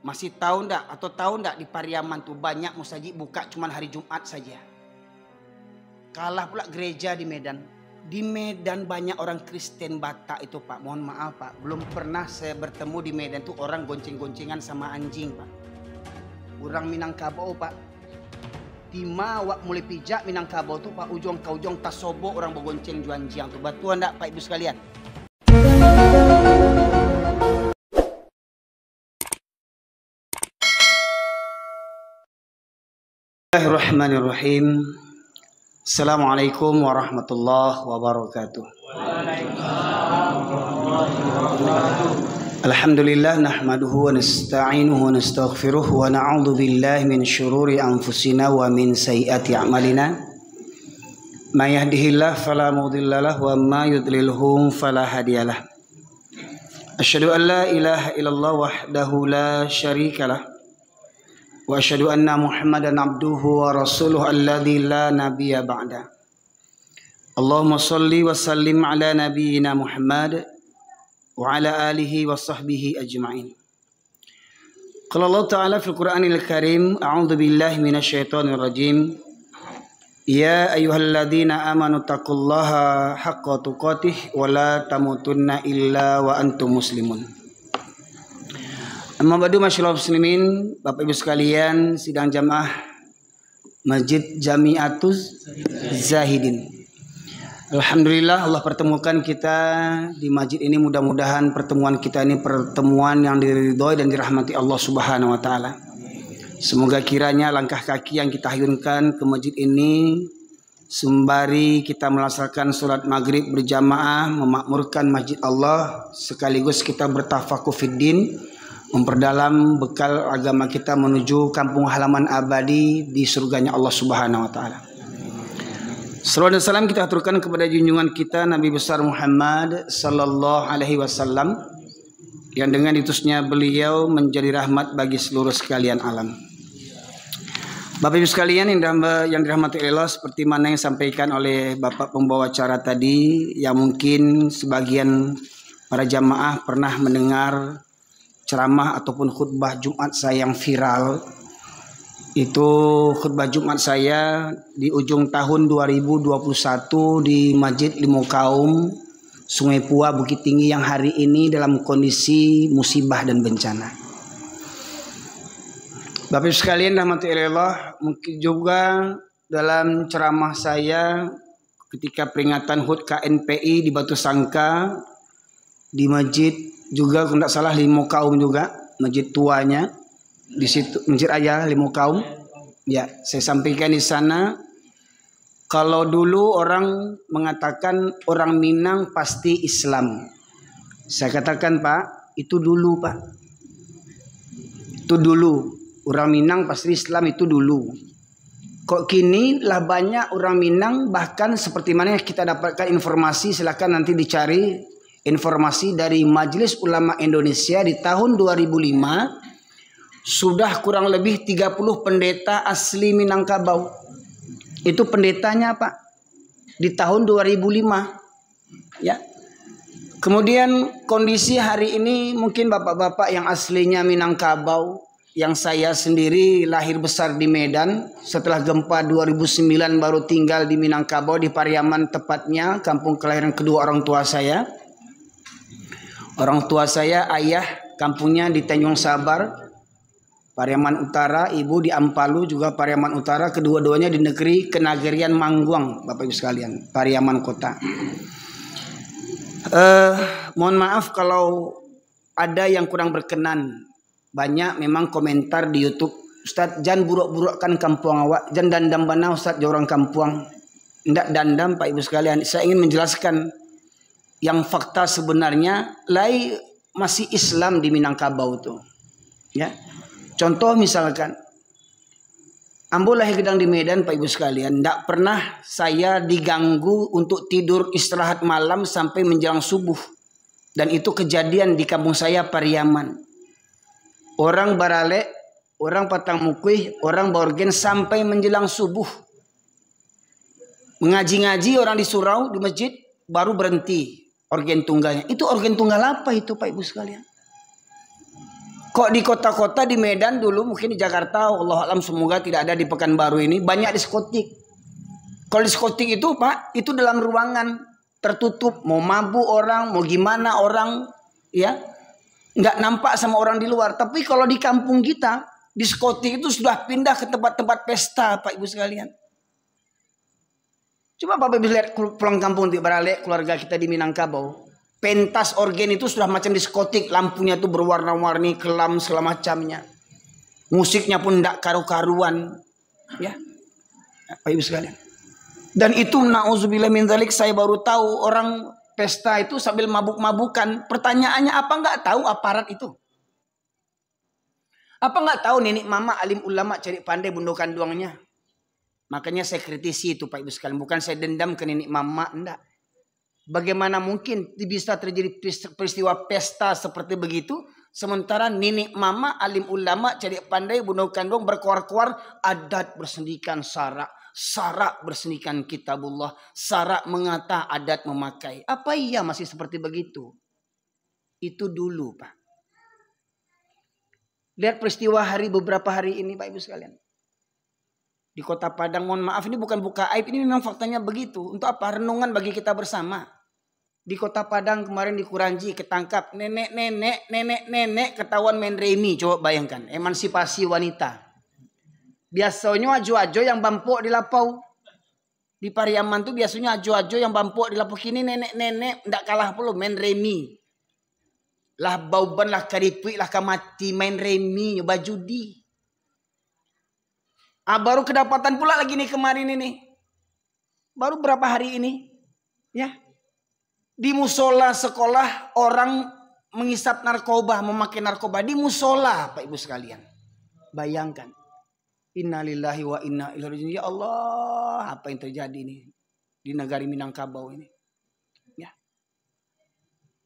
Masih tahu ndak atau tahu ndak di Pariaman tuh banyak musajid buka cuman hari Jumat saja. Kalah pula gereja di Medan. Di Medan banyak orang Kristen Batak itu Pak. Mohon maaf Pak, belum pernah saya bertemu di Medan tuh orang gonceng-goncengan sama anjing Pak. Orang Minangkabau Pak. Tima wak mulai pijak Minangkabau tuh Pak, ujung ke ujung tasobo orang bergonceng juanjiang tuh. Batuan ndak Pak Ibu sekalian? Bismillahirrahmanirrahim. Assalamualaikum warahmatullahi wabarakatuh. Alhamdulillah nahmaduhu wa nasta'inuhu wa nastaghfiruh wa na'udzu billahi min syururi anfusina wa min sayyiati a'malina. May yahdihillahu fala mudhillalah wa may yudlilhu fala hadiyalah. Asyhadu an la ilaha illallah wahdahu la syarikalah. Wa asyhadu anna Muhammadan abduhu wa rasuluhu alladzi la nabiyya ba'da. Allahumma shalli wa sallim ala nabiyyina Muhammad wa ala alihi wa sahbihi ajma'in. Qala Allah Ta'ala fil Qur'anil Karim, a'udzu billahi minasyaitonir rajim. Ya ayyuhalladzina amanu taqullaha haqqa tuqatih wa la tamutunna illa wa antum muslimun. Amma ba'du masyaallah muslimin, Bapak Ibu sekalian, sidang jamaah Masjid Jami'atuz Zahidin. Alhamdulillah Allah pertemukan kita di masjid ini. Mudah-mudahan pertemuan kita ini pertemuan yang diridhoi dan dirahmati Allah Subhanahu wa taala. Semoga kiranya langkah kaki yang kita hayunkan ke masjid ini sembari kita melaksanakan salat maghrib berjamaah memakmurkan masjid Allah, sekaligus kita bertafakuh fiddin, memperdalam bekal agama kita menuju kampung halaman abadi di surganya Allah Subhanahu wa taala. Salawat dan salam kita aturkan kepada junjungan kita Nabi besar Muhammad sallallahu alaihi wasallam, yang dengan diutusnya beliau menjadi rahmat bagi seluruh sekalian alam. Bapak Ibu sekalian yang dirahmati Allah, seperti mana yang disampaikan oleh Bapak pembawa acara tadi, yang mungkin sebagian para jamaah pernah mendengar ceramah ataupun khutbah Jumat saya yang viral. Itu khutbah Jumat saya di ujung tahun 2021 di Masjid Limaukaum, Sungai Pua, Bukit Tinggi, yang hari ini dalam kondisi musibah dan bencana. Bapak Ibu sekalian rahmatullah, mungkin juga dalam ceramah saya ketika peringatan HUT KNPI di Batu Sangka di masjid juga, kalau tidak salah Limaukaum juga, masjid tuanya di situ, Masjid Raya Limaukaum. Ya, saya sampaikan di sana, kalau dulu orang mengatakan orang Minang pasti Islam, saya katakan Pak, itu dulu Pak, itu dulu. Orang Minang pasti Islam itu dulu. Kok kini lah banyak orang Minang, bahkan seperti mana kita dapatkan informasi, silakan nanti dicari informasi dari Majelis Ulama Indonesia di tahun 2005, sudah kurang lebih 30 pendeta asli Minangkabau. Itu pendetanya Pak di tahun 2005 ya. Kemudian kondisi hari ini mungkin bapak-bapak yang aslinya Minangkabau, yang saya sendiri lahir besar di Medan, setelah gempa 2009 baru tinggal di Minangkabau, di Pariaman tepatnya, kampung kelahiran kedua orang tua saya. Orang tua saya, ayah kampungnya di Tanjung Sabar, Pariaman Utara, ibu di Ampalu juga Pariaman Utara, kedua-duanya di negeri Kenagarian Mangguang, Bapak Ibu sekalian, Pariaman Kota. Mohon maaf kalau ada yang kurang berkenan. Banyak memang komentar di YouTube, Ustaz jangan buruk-burukkan kampung awak, jangan dandam bana Ustaz orang kampung. Tidak dandam Pak Ibu sekalian, saya ingin menjelaskan yang fakta sebenarnya lai masih Islam di Minangkabau itu. Ya. Contoh misalkan, ambo lahir gedang di Medan Pak Ibu sekalian, tidak pernah saya diganggu untuk tidur istirahat malam sampai menjelang subuh. Dan itu kejadian di kampung saya Pariaman. Orang Barale, orang Patang Mukuih, orang Borgen sampai menjelang subuh. Mengaji-ngaji orang di surau, di masjid, baru berhenti organ tunggalnya. Itu organ tunggal apa itu Pak Ibu sekalian? Kok di kota-kota di Medan dulu, mungkin di Jakarta, Allah alam semoga tidak ada di Pekanbaru ini, banyak diskotik. Kalau diskotik itu Pak, itu dalam ruangan tertutup, mau mabuk orang, mau gimana orang, ya nggak nampak sama orang di luar. Tapi kalau di kampung kita, diskotik itu sudah pindah ke tempat-tempat pesta, Pak Ibu sekalian. Coba Bapak Ibu lihat pulang kampung di Barale, keluarga kita di Minangkabau. Pentas organ itu sudah macam diskotik, lampunya itu berwarna-warni, kelam segala macamnya. Musiknya pun tidak karu-karuan, ya, Bapak Ibu sekalian. Dan itu na'udzubillah min dzalik, saya baru tahu orang pesta itu sambil mabuk-mabukan. Pertanyaannya, apa nggak tahu aparat itu? Apa nggak tahu nenek mama alim ulama cari pandai bundukan duangnya? Makanya saya kritisi itu Pak Ibu sekalian. Bukan saya dendam ke nenek mama, enggak. Bagaimana mungkin bisa terjadi peristiwa pesta seperti begitu, sementara nenek mama alim ulama cari pandai bundukan duang berkuar-kuar, adat bersendikan syarak bersendikan kitabullah, syarak mengata, adat memakai. Apa iya masih seperti begitu? Itu dulu Pak. Lihat peristiwa beberapa hari ini Pak Ibu sekalian. Di Kota Padang, mohon maaf ini bukan buka aib, ini memang faktanya begitu. Untuk apa? Renungan bagi kita bersama. Di Kota Padang kemarin di Kuranji ketangkap nenek ketahuan main remi. Coba bayangkan, emansipasi wanita. Biasanya ajo-ajo yang bampuk di lapau. Di Pariaman tuh biasanya ajo-ajo yang bampuk di lapau. Kini nenek ndak kalah pula main remi. Lah bauban lah karipik lah kamati main remi nyoba judi. Baru kedapatan pula lagi nih kemarin ini. Baru berapa hari ini. Ya. Di musola sekolah orang menghisap narkoba, memakai narkoba. Di musola Pak Ibu sekalian. Bayangkan. Innalillahi wa inna ilaihi raji'un. Ya Allah, apa yang terjadi ini di negara Minangkabau ini. Ya.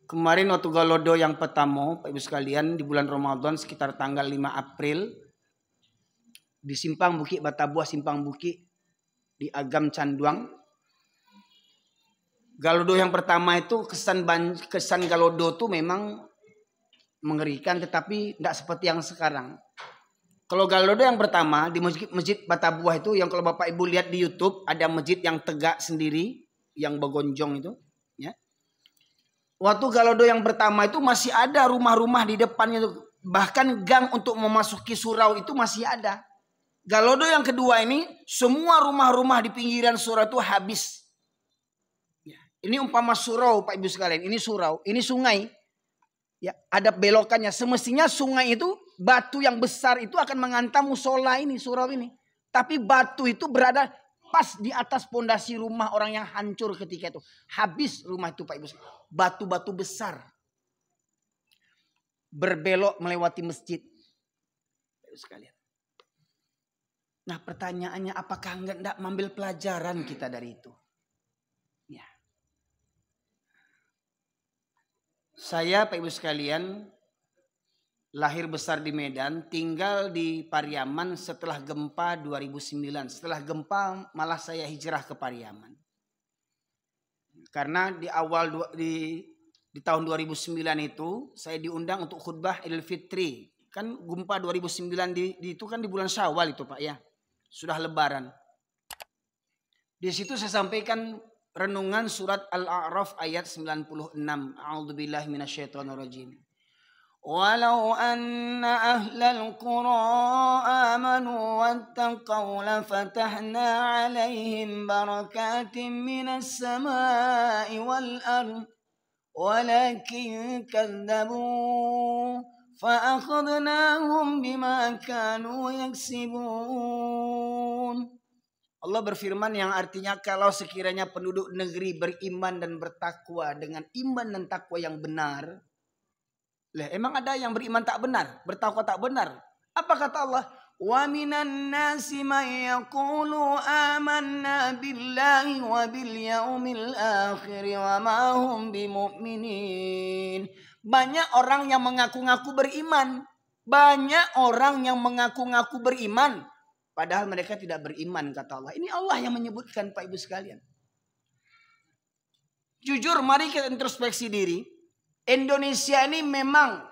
Kemarin waktu Galodo yang pertama Pak Ibu sekalian di bulan Ramadan sekitar tanggal 5 April. Di Simpang Bukit Batabuah, Simpang Bukit di Agam Canduang. Galodo yang pertama itu kesan Galodo itu memang mengerikan, tetapi tidak seperti yang sekarang. Kalau Galodo yang pertama di masjid Batabuah itu, yang kalau Bapak Ibu lihat di YouTube ada masjid yang tegak sendiri, yang begonjong itu. Ya. Waktu Galodo yang pertama itu masih ada rumah-rumah di depannya itu, bahkan gang untuk memasuki surau itu masih ada. Galodo yang kedua ini, semua rumah-rumah di pinggiran surau itu habis. Ya, ini umpama surau Pak Ibu sekalian, ini surau, ini sungai. Ya, ada belokannya. Semestinya sungai itu, batu yang besar itu akan menghantam musola ini, surau ini. Tapi batu itu berada pas di atas pondasi rumah orang yang hancur ketika itu. Habis rumah itu Pak Ibu sekalian. Batu-batu besar. Berbelok melewati masjid. Pak Ibu sekalian. Nah pertanyaannya, apakah enggak mengambil pelajaran kita dari itu? Ya. Saya Pak Ibu sekalian lahir besar di Medan, tinggal di Pariaman setelah gempa 2009. Setelah gempa malah saya hijrah ke Pariaman. Karena di awal di tahun 2009 itu saya diundang untuk khutbah Idul Fitri. Kan gempa 2009 itu kan di bulan Syawal itu Pak ya. Sudah lebaran. Di situ saya sampaikan renungan surat Al-A'raf ayat 96. A'udzubillahi minasyaitonirrajim. Walau anna ahlal qura amanu wattaqaw lafatahna 'alaihim barakatin minas samai wal ard walakin kadzabu فَأَخَذْنَاهُمْ بِمَا كَانُوا يَكْسِبُونَ. Allah berfirman yang artinya kalau sekiranya penduduk negeri beriman dan bertakwa dengan iman dan takwa yang benar. Lah emang ada yang beriman tak benar, bertakwa tak benar? Apa kata Allah? Wa minan nasi may yaqulu amanna billahi wa bil yaumil akhir wa ma hum bimu'minin. Banyak orang yang mengaku-ngaku beriman. Banyak orang yang mengaku-ngaku beriman. Padahal mereka tidak beriman kata Allah. Ini Allah yang menyebutkan Pak Ibu sekalian. Jujur mari kita introspeksi diri. Indonesia ini memang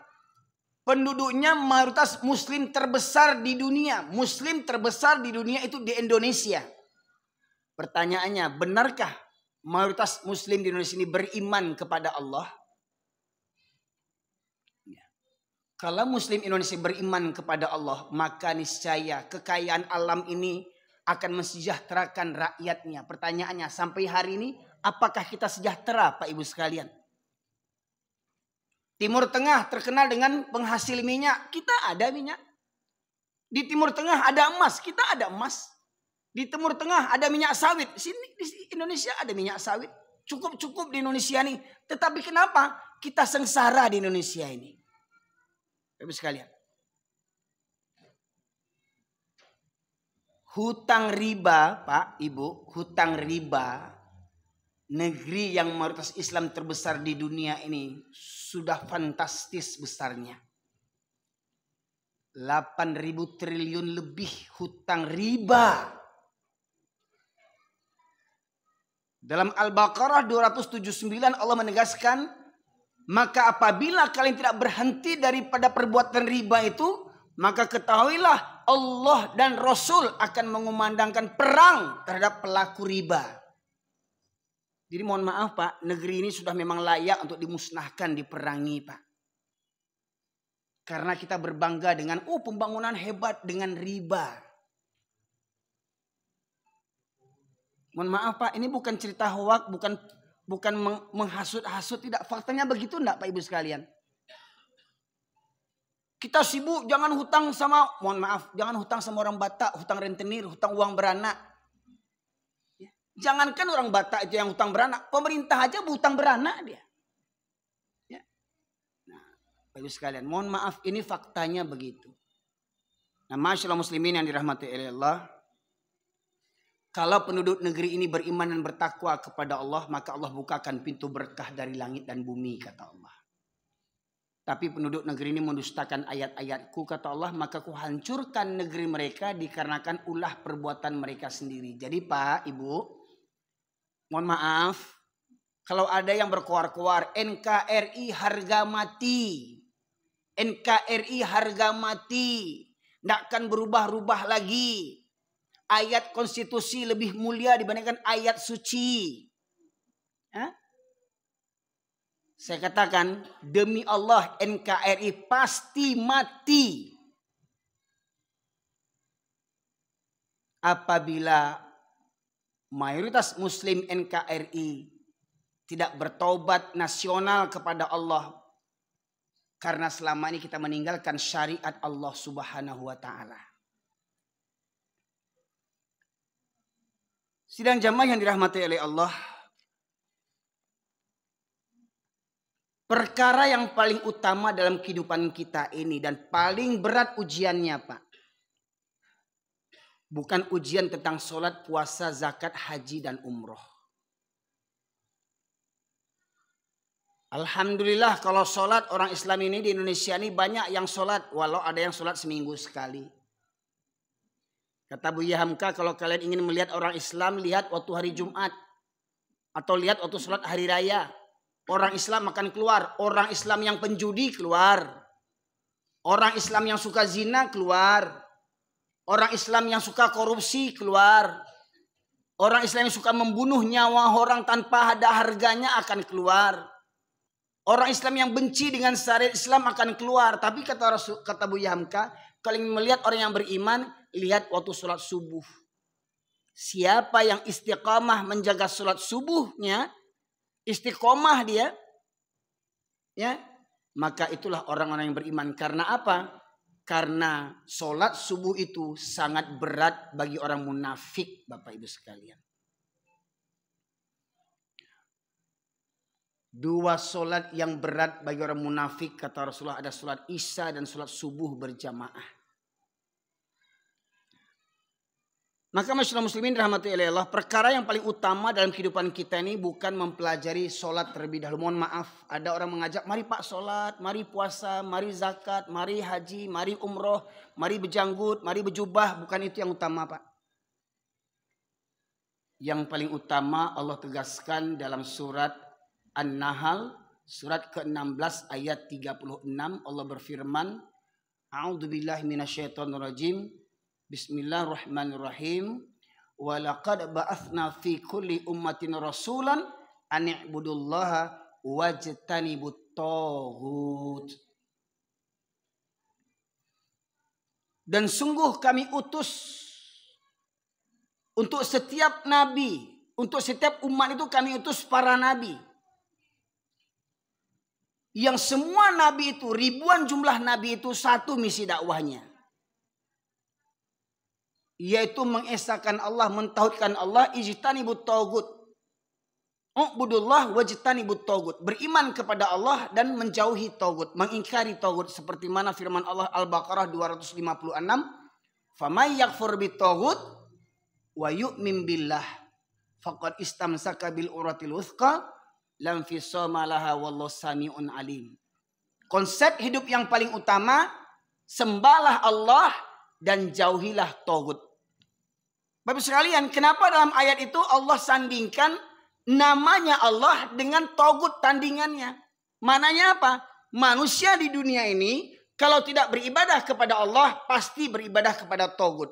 penduduknya mayoritas muslim terbesar di dunia. Muslim terbesar di dunia itu di Indonesia. Pertanyaannya, benarkah mayoritas muslim di Indonesia ini beriman kepada Allah? Kalau muslim Indonesia beriman kepada Allah, maka niscaya kekayaan alam ini akan mensejahterakan rakyatnya. Pertanyaannya, sampai hari ini apakah kita sejahtera, Pak Ibu sekalian? Timur Tengah terkenal dengan penghasil minyak, kita ada minyak. Di Timur Tengah ada emas, kita ada emas. Di Timur Tengah ada minyak sawit, sini di Indonesia ada minyak sawit. Cukup-cukup di Indonesia nih. Tetapi kenapa kita sengsara di Indonesia ini? Ibu sekalian, hutang riba, Pak Ibu, hutang riba, negeri yang mayoritas Islam terbesar di dunia ini sudah fantastis besarnya. 8.000 triliun lebih hutang riba. Dalam Al-Baqarah 279 Allah menegaskan, maka apabila kalian tidak berhenti daripada perbuatan riba itu, maka ketahuilah Allah dan Rasul akan mengumandangkan perang terhadap pelaku riba. Jadi mohon maaf Pak, negeri ini sudah memang layak untuk dimusnahkan, diperangi Pak. Karena kita berbangga dengan pembangunan hebat dengan riba. Mohon maaf Pak, ini bukan cerita hoak, bukan menghasut-hasut, tidak. Faktanya begitu enggak Pak Ibu sekalian? Kita sibuk jangan hutang sama, mohon maaf, jangan hutang sama orang Batak, hutang rentenir, hutang uang beranak. Jangankan orang Batak itu yang hutang beranak, pemerintah aja hutang beranak dia. Ya. Nah, Pak Ibu sekalian, mohon maaf, ini faktanya begitu. Nah, masyaallah muslimin yang dirahmati oleh Allah, kalau penduduk negeri ini beriman dan bertakwa kepada Allah, maka Allah bukakan pintu berkah dari langit dan bumi, kata Allah. Tapi penduduk negeri ini mendustakan ayat-ayatku, kata Allah, maka ku hancurkan negeri mereka dikarenakan ulah perbuatan mereka sendiri. Jadi Pak, Ibu, mohon maaf, kalau ada yang berkoar-koar, NKRI harga mati. NKRI harga mati. Tidak akan berubah-ubah lagi. Ayat konstitusi lebih mulia dibandingkan ayat suci. Hah? Saya katakan demi Allah NKRI pasti mati. Apabila mayoritas muslim NKRI tidak bertaubat nasional kepada Allah. Karena selama ini kita meninggalkan syariat Allah Subhanahu wa ta'ala. Sidang jamaah yang dirahmati oleh Allah, perkara yang paling utama dalam kehidupan kita ini dan paling berat ujiannya Pak, bukan ujian tentang sholat, puasa, zakat, haji, dan umroh. Alhamdulillah kalau sholat orang Islam ini di Indonesia ini banyak yang sholat, walau ada yang sholat seminggu sekali. Kata Buya Hamka, kalau kalian ingin melihat orang Islam, lihat waktu hari Jumat. Atau lihat waktu sholat hari raya. Orang Islam akan keluar. Orang Islam yang penjudi keluar. Orang Islam yang suka zina keluar. Orang Islam yang suka korupsi keluar. Orang Islam yang suka membunuh nyawa orang tanpa ada harganya akan keluar. Orang Islam yang benci dengan syariat Islam akan keluar. Tapi kata Buya Hamka, kalau ingin melihat orang yang beriman, lihat waktu sholat subuh. Siapa yang istiqamah menjaga sholat subuhnya, istiqamah dia, ya, maka itulah orang-orang yang beriman. Karena apa? Karena sholat subuh itu sangat berat bagi orang munafik, Bapak Ibu sekalian. Dua sholat yang berat bagi orang munafik, kata Rasulullah, ada sholat isya dan sholat subuh berjamaah. Maka masyaallah muslimin rahmati Allah, perkara yang paling utama dalam kehidupan kita ini bukan mempelajari sholat terlebih dahulu. Mohon maaf, ada orang mengajak, mari Pak sholat, mari puasa, mari zakat, mari haji, mari umroh, mari berjanggut, mari berjubah. Bukan itu yang utama Pak. Yang paling utama Allah tegaskan dalam surat An-Nahl surat ke-16 ayat 36 Allah berfirman, A'udzubillahi minasyaitonirrajim. Bismillahirrahmanirrahim. Wa laqad ba'atsna fi kulli ummatin rasulan an i'budullaha wajtanibut taghut. Dan sungguh kami utus untuk setiap nabi, untuk setiap umat itu kami utus para nabi. Yang semua nabi itu, ribuan jumlah nabi itu, satu misi dakwahnya, yaitu mengesahkan Allah, mentauhidkan Allah, ijtanibut taghut. Ubudullah wajtanibut taghut. Beriman kepada Allah dan menjauhi taghut, mengingkari taghut, seperti mana firman Allah Al-Baqarah 256, "Faman yakfur bit taghut wa yu'min billah faqad istamsaka bil uratil wuthqa lam fisama laha wallahu samiun alim." Konsep hidup yang paling utama, sembahlah Allah dan jauhilah taghut. Bapak sekalian, kenapa dalam ayat itu Allah sandingkan namanya Allah dengan taghut tandingannya? Mananya apa? Manusia di dunia ini kalau tidak beribadah kepada Allah pasti beribadah kepada taghut.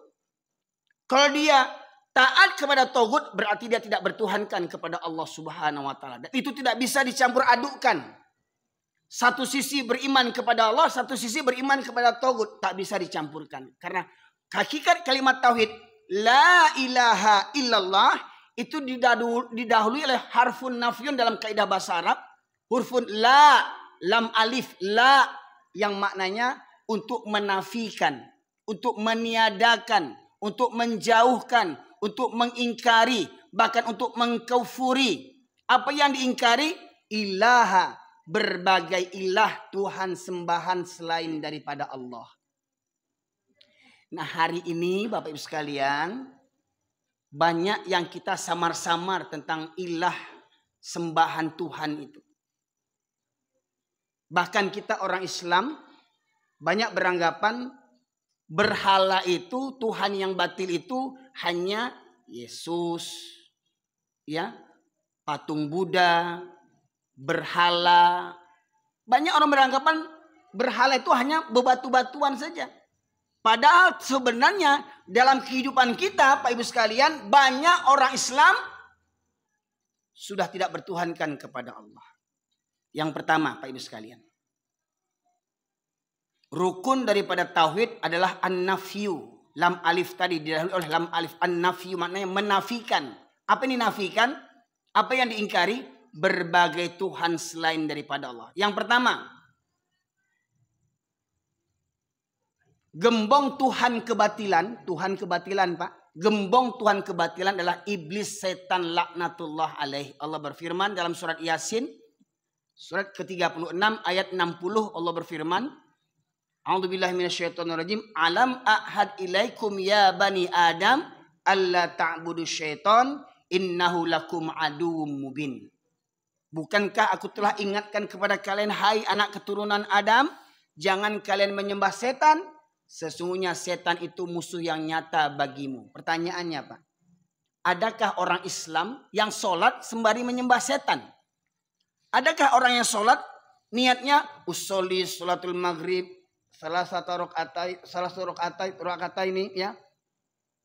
Kalau dia taat kepada taghut berarti dia tidak bertuhankan kepada Allah Subhanahu wa taala. Dan itu tidak bisa dicampur adukkan. Satu sisi beriman kepada Allah, satu sisi beriman kepada taghut, tak bisa dicampurkan. Karena hakikat kalimat tauhid la ilaha illallah itu didahului oleh harfun nafyun dalam kaidah bahasa Arab. Hurfun la, lam alif, la, yang maknanya untuk menafikan, untuk meniadakan, untuk menjauhkan, untuk mengingkari, bahkan untuk mengkufuri. Apa yang diingkari? Ilaha, berbagai ilah, Tuhan sembahan selain daripada Allah. Nah, hari ini Bapak Ibu sekalian, banyak yang kita samar-samar tentang ilah, sembahan Tuhan itu. Bahkan kita orang Islam banyak beranggapan berhala itu, Tuhan yang batil itu hanya Yesus, ya, patung Buddha, berhala. Banyak orang beranggapan berhala itu hanya bebatu-batuan saja. Padahal sebenarnya dalam kehidupan kita, Pak Ibu sekalian, banyak orang Islam sudah tidak bertuhankan kepada Allah. Yang pertama, Pak Ibu sekalian, rukun daripada tauhid adalah an-nafyu. Lam alif tadi didahului oleh lam alif. An-nafyu maknanya menafikan. Apa yang dinafikan? Apa yang diingkari? Berbagai Tuhan selain daripada Allah. Yang pertama, gembong Tuhan kebatilan. Tuhan kebatilan, Pak. Gembong Tuhan kebatilan adalah iblis, setan, laknatullah alaih. Allah berfirman dalam surat Yasin, surat ke-36 ayat 60, Allah berfirman, A'udzubillahi minasyaitonirrajim. Alam a'had ilaikum ya bani Adam alla ta'budu syaitan innahu lakum aduwwum mubin. Bukankah aku telah ingatkan kepada kalian, hai anak keturunan Adam, jangan kalian menyembah setan. Sesungguhnya setan itu musuh yang nyata bagimu. Pertanyaannya, Pak, adakah orang Islam yang sholat sembari menyembah setan? Adakah orang yang sholat niatnya usolli sholatul maghrib salah satu rakaat ini, ya,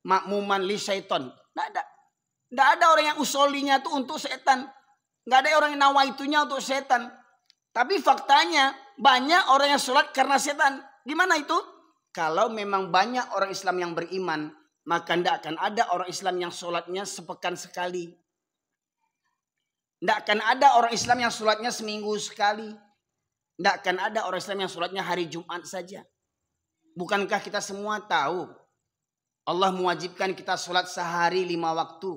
makmuman li syaiton? Tidak ada orang yang usolinya itu untuk setan. Nggak ada orang yang nawaitunya untuk setan. Tapi faktanya banyak orang yang sholat karena setan. Gimana itu? Kalau memang banyak orang Islam yang beriman, maka tidak akan ada orang Islam yang sholatnya sepekan sekali. Tidak akan ada orang Islam yang sholatnya seminggu sekali. Tidak akan ada orang Islam yang sholatnya hari Jumat saja. Bukankah kita semua tahu Allah mewajibkan kita sholat sehari 5 waktu.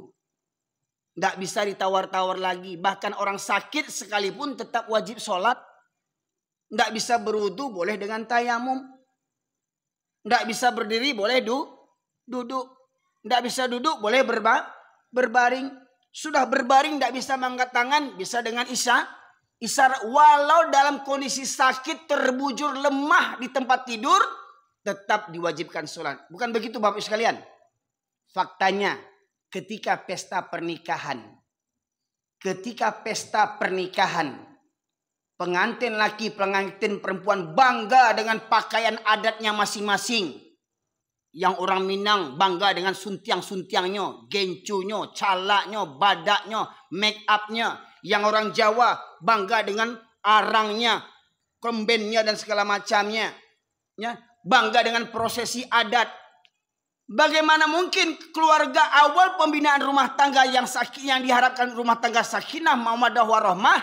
Tidak bisa ditawar-tawar lagi. Bahkan orang sakit sekalipun tetap wajib sholat. Tidak bisa berwudu, boleh dengan tayamum. Tidak bisa berdiri, boleh duduk. Tidak bisa duduk, boleh berbaring. Sudah berbaring, tidak bisa mengangkat tangan, bisa dengan isyarat. Walau dalam kondisi sakit, terbujur, lemah di tempat tidur, tetap diwajibkan sholat. Bukan begitu Bapak sekalian? Faktanya, ketika pesta pernikahan, Pengantin laki, pengantin perempuan bangga dengan pakaian adatnya masing-masing. Yang orang Minang bangga dengan suntiang-suntiangnya, gencunya, calaknya, badaknya, make upnya. Yang orang Jawa bangga dengan arangnya, kembennya dan segala macamnya. Ya, bangga dengan prosesi adat. Bagaimana mungkin keluarga awal pembinaan rumah tangga yang diharapkan rumah tangga sakinah, mawaddah warahmah,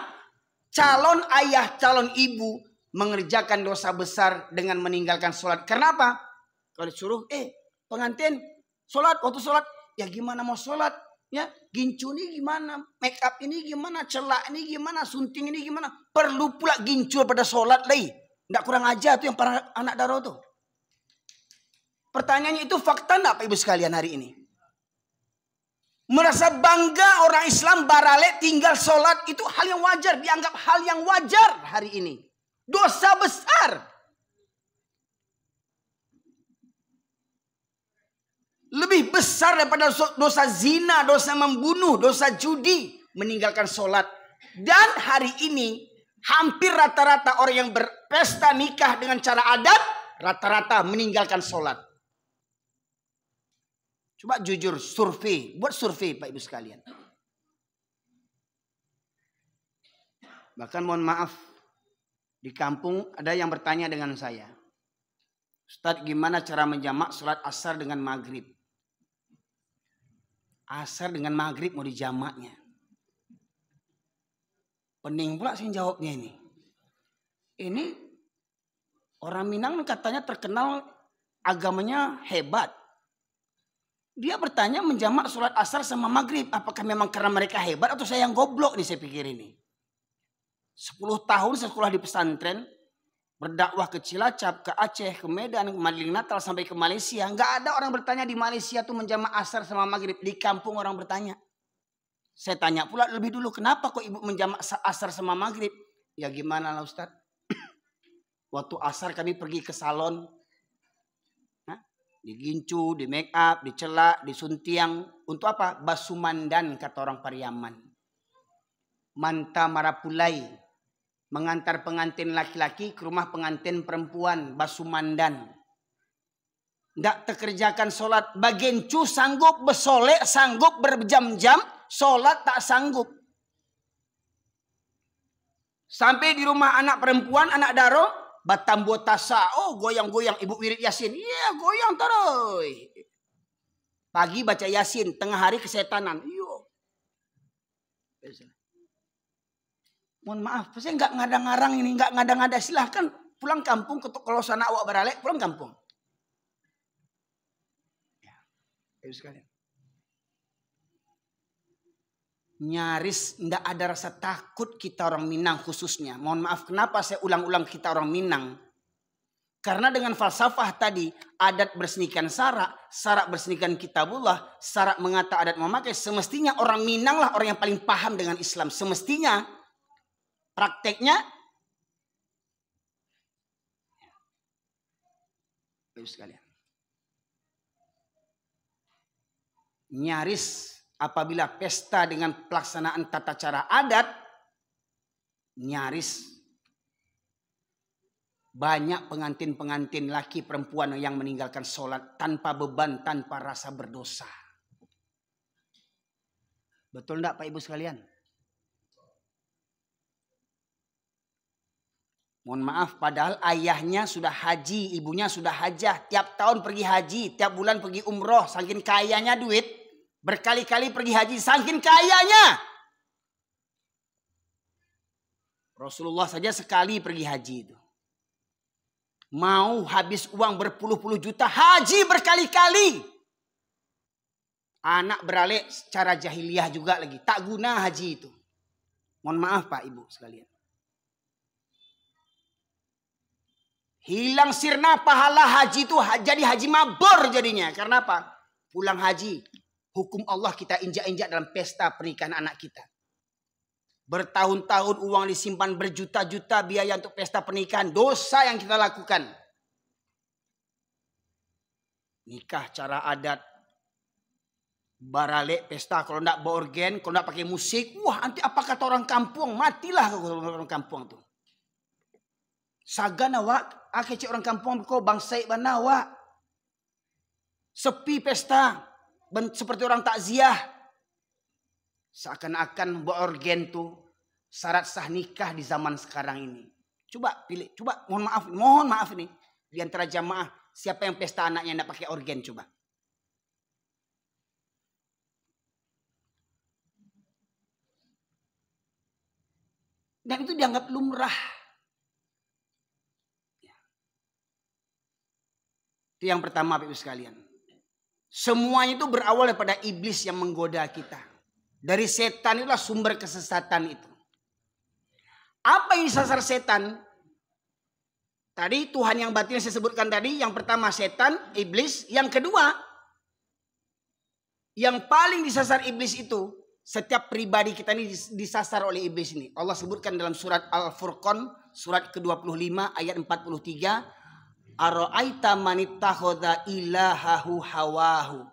calon ayah, calon ibu mengerjakan dosa besar dengan meninggalkan sholat. Kenapa? Kalau disuruh, pengantin sholat, waktu sholat, ya gimana mau sholat? Ya, gincu ini gimana? Make up ini gimana? Celak ini gimana? Sunting ini gimana? Perlu pula gincu pada sholat lagi. Nggak kurang aja tuh yang para anak daro tuh. Pertanyaannya itu fakta enggak Pak Ibu sekalian hari ini? Merasa bangga orang Islam barale tinggal sholat itu hal yang wajar. Dianggap hal yang wajar hari ini. Dosa besar. Lebih besar daripada dosa zina, dosa membunuh, dosa judi. Meninggalkan sholat. Dan hari ini hampir rata-rata orang yang berpesta nikah dengan cara adat. Rata-rata meninggalkan sholat. Coba jujur survei. Buat survei Pak Ibu sekalian. Bahkan mohon maaf. Di kampung ada yang bertanya dengan saya. Ustadz gimana cara menjamak sholat asar dengan maghrib? Asar dengan maghrib mau dijamaknya. Pening pula saya jawabnya ini. Ini orang Minang katanya terkenal agamanya hebat. Dia bertanya menjamak sholat asar sama maghrib. Apakah memang karena mereka hebat atau saya yang goblok nih saya pikir ini. 10 tahun saya sekolah di pesantren. Berdakwah ke Cilacap, ke Aceh, ke Medan, ke Madinah Natal sampai ke Malaysia. Nggak ada orang bertanya di Malaysia tuh menjamak asar sama maghrib. Di kampung orang bertanya. Saya tanya pula lebih dulu. Kenapa kok ibu menjamak asar sama maghrib? Ya gimana lah Ustadz. Waktu asar kami pergi ke salon. Digincu, di make up, dicelak, disuntiang. Untuk apa? Basumandan kata orang Pariaman. Manta marapulai. Mengantar pengantin laki-laki ke rumah pengantin perempuan. Basumandan. Tidak terkerjakan sholat. Bagencu sanggup bersolek, sanggup berjam-jam. Sholat tak sanggup. Sampai di rumah anak perempuan, anak daro. Batambo tasa. Oh goyang-goyang ibu wirid yasin. Iya goyang terus. Pagi baca yasin. Tengah hari kesetanan. Iya. Mohon maaf. Saya nggak ngadang-ngarang ini. Nggak ngadang-ngada. Silahkan pulang kampung. Kalau sana awak beralek. Pulang kampung. Ya. Sekalian. Nyaris ndak ada rasa takut kita orang Minang khususnya. Mohon maaf kenapa saya ulang-ulang kita orang Minang. Karena dengan falsafah tadi. Adat bersenikan sarak. Sarak bersenikan kitabullah. Sarak mengata adat memakai. Semestinya orang Minang lah orang yang paling paham dengan Islam. Semestinya. Prakteknya. Sekalian. Nyaris. Apabila pesta dengan pelaksanaan tata cara adat, nyaris banyak pengantin-pengantin laki perempuan yang meninggalkan sholat tanpa beban, tanpa rasa berdosa. Betul enggak Pak Ibu sekalian? Mohon maaf, padahal ayahnya sudah haji, ibunya sudah hajah. Tiap tahun pergi haji, tiap bulan pergi umroh, saking kayanya duit. Berkali-kali pergi haji, saking kayanya. Rasulullah saja sekali pergi haji itu. Mau habis uang berpuluh-puluh juta, haji berkali-kali. Anak beralek secara jahiliyah juga lagi. Tak guna haji itu. Mohon maaf Pak Ibu sekalian. Hilang sirna pahala haji itu jadi haji mabur jadinya. Karena apa? Pulang haji. Hukum Allah kita injak-injak dalam pesta pernikahan anak kita. Bertahun-tahun uang disimpan berjuta-juta biaya untuk pesta pernikahan. Dosa yang kita lakukan. Nikah cara adat. Baralek pesta kalau tidak bawa organ. Kalau tidak pakai musik. Wah nanti apa kata orang kampung. Matilah kalau orang kampung tuh. Sagana wak, cek orang kampung ko bangsai banawa. Sepi pesta, seperti orang takziah. Seakan-akan organ tuh syarat sah nikah di zaman sekarang ini. Coba pilih, coba mohon maaf nih. Di antara jamaah, siapa yang pesta anaknya enggak pakai organ coba. Dan itu dianggap lumrah. Itu yang pertama Bapak Ibu sekalian. Semuanya itu berawal daripada iblis yang menggoda kita. Dari setan itulah sumber kesesatan itu. Apa yang disasar setan? Tadi Tuhan yang batin saya sebutkan tadi. Yang pertama setan, iblis. Yang kedua, yang paling disasar iblis itu, setiap pribadi kita ini disasar oleh iblis ini. Allah sebutkan dalam surat Al-Furqan, surat ke-25 ayat 43. Ara'aita manittakhadha ilahahu hawahu.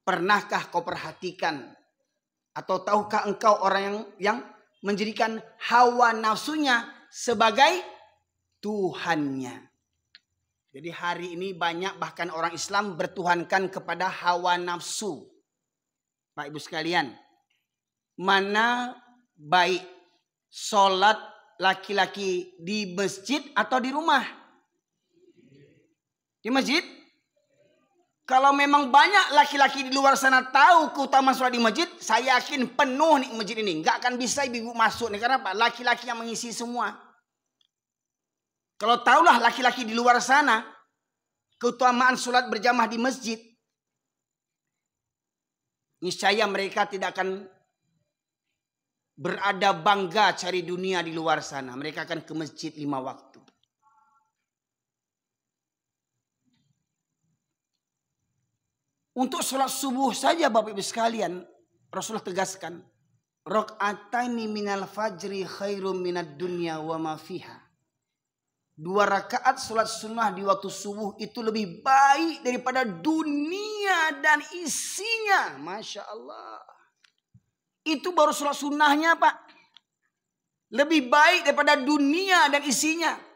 Pernahkah kau perhatikan atau tahukah engkau orang yang menjadikan hawa nafsunya sebagai Tuhannya? Jadi hari ini banyak bahkan orang Islam bertuhankan kepada hawa nafsu. Pak Ibu sekalian, mana baik sholat laki-laki di masjid atau di rumah? Di masjid. Kalau memang banyak laki-laki di luar sana tahu keutamaan sholat di masjid, saya yakin penuh nih masjid ini. Nggak akan bisa ibu masuk nih. Karena apa? Laki-laki yang mengisi semua. Kalau tahulah laki-laki di luar sana keutamaan sholat berjamaah di masjid, niscaya mereka tidak akan berada bangga cari dunia di luar sana. Mereka akan ke masjid 5 waktu. Untuk sholat subuh saja Bapak Ibu sekalian, Rasulullah tegaskan, rakaataini minal fajri khairum minad dunya wa ma fiha. 2 rakaat sholat sunnah di waktu subuh itu lebih baik daripada dunia dan isinya. Masya Allah. Itu baru sholat sunnahnya Pak. Lebih baik daripada dunia dan isinya.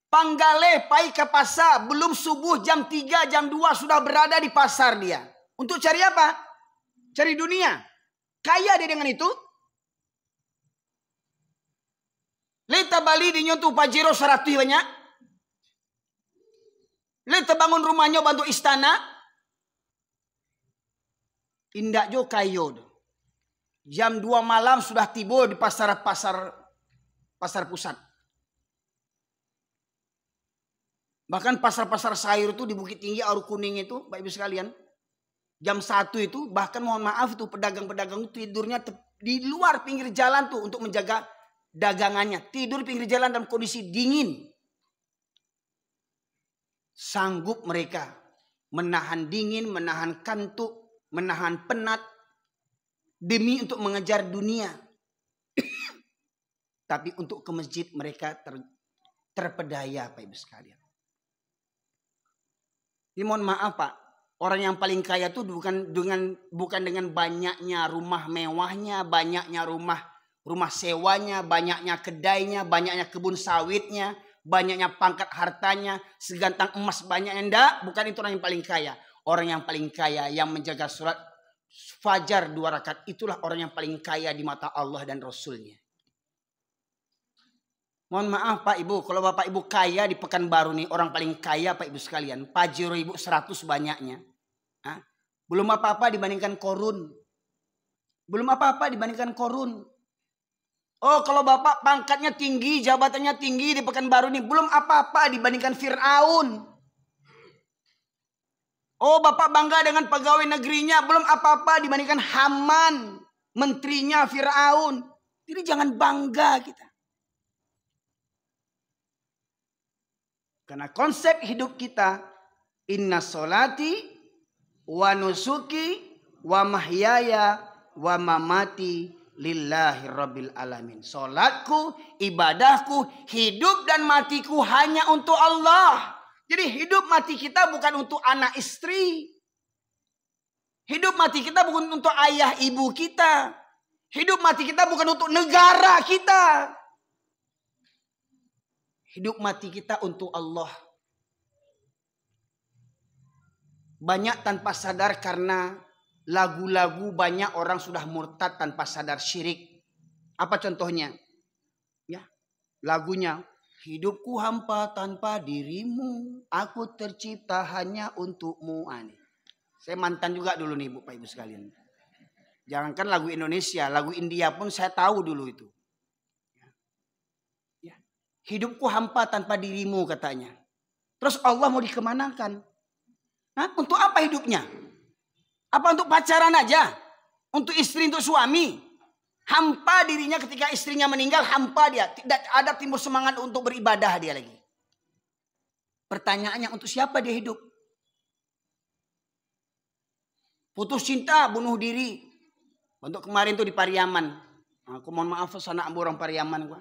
Panggale pai ke pasar, belum subuh jam 3, jam 2 sudah berada di pasar dia. Untuk cari apa? Cari dunia. Kaya dia dengan itu. Leta Bali di nyontu Pajero 100 banyak. Leta bangun rumahnya bantu istana. Indak jo kayo. Jam 2 malam sudah tiba di pasar pusat. Bahkan pasar-pasar sayur itu di Bukit Tinggi, Aru Kuning itu, Bapak Ibu sekalian. Jam 1 itu, bahkan mohon maaf itu pedagang-pedagang itu tidurnya di luar pinggir jalan tuh untuk menjaga dagangannya. Tidur pinggir jalan dalam kondisi dingin. Sanggup mereka menahan dingin, menahan kantuk, menahan penat. Demi untuk mengejar dunia. Tapi untuk ke masjid mereka terpedaya Bapak Ibu sekalian. Ini mohon maaf Pak, orang yang paling kaya itu bukan dengan banyaknya rumah mewahnya, banyaknya rumah sewanya, banyaknya kedainya, banyaknya kebun sawitnya, banyaknya pangkat hartanya, segantang emas banyaknya. Enggak, bukan itu orang yang paling kaya. Orang yang paling kaya yang menjaga sholat fajar 2 rakaat itulah orang yang paling kaya di mata Allah dan Rasulnya. Mohon maaf Pak Ibu, kalau Bapak Ibu kaya di Pekanbaru nih, orang paling kaya Pak Ibu sekalian, Pajero Ibu 100 banyaknya. Hah? Belum apa-apa dibandingkan Korun. Belum apa-apa dibandingkan Korun. Oh kalau Bapak pangkatnya tinggi, jabatannya tinggi di Pekanbaru nih, belum apa-apa dibandingkan Fir'aun. Oh Bapak bangga dengan pegawai negerinya, belum apa-apa dibandingkan Haman, menterinya Fir'aun. Jadi jangan bangga kita. Karena konsep hidup kita, inna sholati wa nusuki wa mahyaya wa mamati lillahi rabbil alamin. Sholatku, ibadahku, hidup dan matiku hanya untuk Allah. Jadi hidup mati kita bukan untuk anak istri. Hidup mati kita bukan untuk ayah ibu kita. Hidup mati kita bukan untuk negara kita. Hidup mati kita untuk Allah. Banyak tanpa sadar karena lagu-lagu banyak orang sudah murtad tanpa sadar syirik. Apa contohnya? Ya, lagunya, hidupku hampa tanpa dirimu, aku tercipta hanya untukmu. Saya mantan juga dulu nih Bapak Ibu sekalian. Jangankan lagu Indonesia, lagu India pun saya tahu dulu itu. Ya. Hidupku hampa tanpa dirimu katanya. Terus Allah mau dikemanakan? Hah? Untuk apa hidupnya? Apa untuk pacaran aja? Untuk istri, untuk suami? Hampa dirinya ketika istrinya meninggal, hampa dia. Tidak ada timbul semangat untuk beribadah dia lagi. Pertanyaannya, untuk siapa dia hidup? Putus cinta, bunuh diri. Untuk kemarin tuh di Pariaman. Aku mohon maaf anak orang Pariaman gua.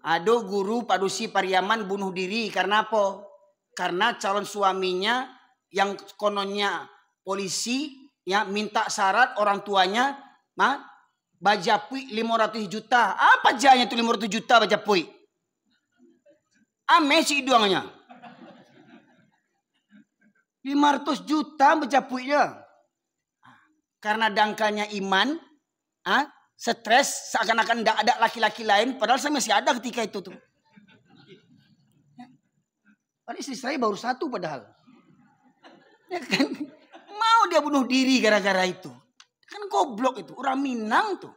Ada guru padusi Pariaman bunuh diri karena apa? Karena calon suaminya yang kononnya polisi ya minta syarat orang tuanya bajapui 500 juta. Apa jahnya itu 500 juta bajapui? Ame si doangnya. 500 juta bajapuinya. Karena dangkalnya iman, stres seakan-akan tidak ada laki-laki lain. Padahal saya masih ada ketika itu tuh. Padahal istri saya baru satu padahal. Ya kan? Mau dia bunuh diri gara-gara itu. Kan goblok itu. Orang Minang tuh.